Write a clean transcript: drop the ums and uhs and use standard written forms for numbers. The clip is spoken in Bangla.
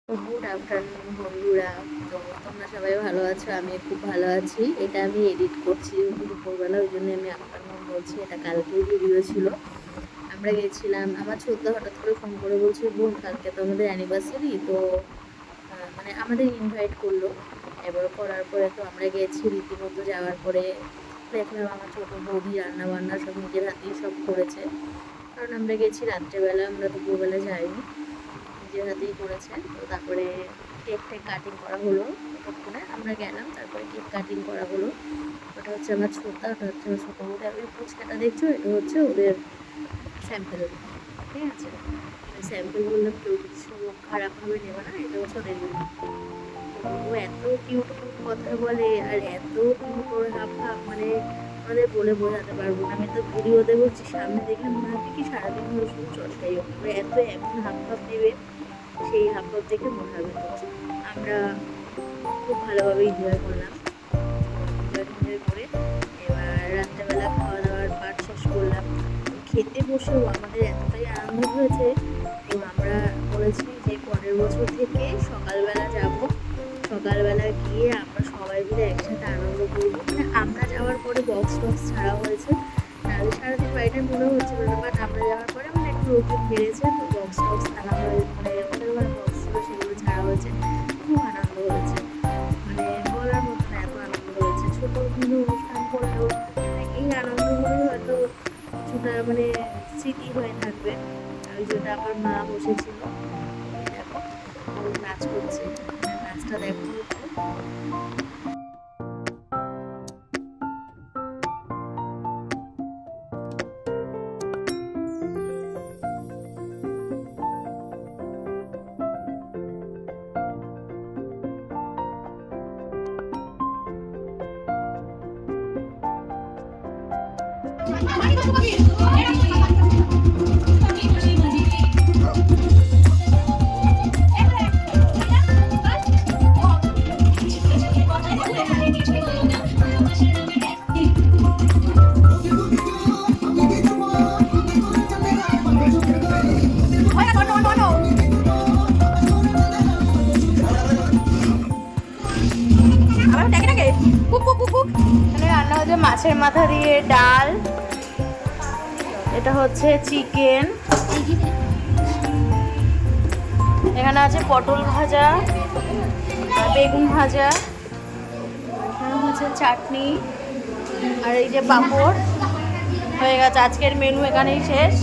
গুড আফটারনুন বন্ধুরা। তো তোমরা সবাই ভালো আছো, আমি খুব ভালো আছি। এটা আমি এডিট করছি দুপুরবেলা, ওই জন্য আমি আফটারনুন বলছি। এটা কালকের ভিডিও ছিল। আমরা গেছিলাম, আমার ছোট্ট হঠাৎ করে ফোন করে বলছে, বোন কালকে তো আমাদের অ্যানিভার্সারি, তো মানে আমাদের ইনভাইট করলো। এবার করার পরে তো আমরা গেছি, রীতিমতো যাওয়ার পরে দেখলাম আমার ছোটো বৌদি রান্না বান্না সব নিজের হাতেই সব করেছে। কারণ আমরা গেছি রাত্রেবেলা, আমরা দুপুরবেলা যাইনি, নিজের হাতেই করেছে। তো তারপরে কেক টেক কাটিং করা হলো, ততক্ষণে আমরা গেলাম। তারপরে কেক কাটিং করা হলো। ওটা হচ্ছে আমার ছোটা, ওটা হচ্ছে আমার ছোটো বৌদি। আমি ফুচকাটা দেখছো, এটা হচ্ছে ওদের স্যাম্পেল, ঠিক আছে? স্যাম্পেল বললাম, কেউ কিছু খারাপভাবে নেবে না, এটা হচ্ছে ওদের। ও এত কিউট কিউট কথা বলে, আর এত কিউট ওর হাব ভাব, মানে আমাদের বলে বোঝাতে পারবো না। আমি তো ভিডিওতে বলছি, সামনে দেখলে মনে হবে কি সারাদিন ধরে শুধু চটকাই হোক, এত এমন হাব ভাব দেবে, সেই হাব ভাব দেখে মনে হবে। তো আমরা খুব ভালোভাবে এনজয় করলাম। এনজয় করে এবার রাত্রেবেলা খাওয়া দাওয়ার পাট শেষ করলাম। খেতে বসেও আমাদের এতটাই আনন্দ হয়েছে, তো আমরা বলেছি যে পরের বছর থেকে সকালবেলা যাব। সকালবেলা গিয়ে আমরা সবাই মিলে একসাথে আনন্দ করবো। মানে আমরা যাওয়ার পরে বক্স টক্স ছাড়া হয়েছে, তাহলে সারাদিন বাড়িটা মনে হচ্ছিল না, বাট আমরা যাওয়ার পরে মানে একটু লোকজন বেড়েছে, তো বক্স টক্স আনা হয়ে মানে ওদের ওখানে বক্স ছিল, সেগুলো ছাড়া হয়েছে। খুব আনন্দ হয়েছে, মানে বলার মতো না, এত আনন্দ হয়েছে। ছোটো কোনো অনুষ্ঠান করলেও মানে এই আনন্দগুলোই হয়তো কিছুটা মানে স্মৃতি হয়ে থাকবে। ওই যেটা আমার মা বসেছিল, দেখো নাচ করছে, নাচটা দেখো একটু। এখানে রান্না হচ্ছে মাছের মাথা দিয়ে ডাল, এটা হচ্ছে চিকেন, এখানে আছে পটল ভাজা, বেগুন ভাজা, এখানে হচ্ছে চাটনি, আর এই যে পাঁপড়। হয়ে গেছে, আজকের মেনু এখানেই শেষ।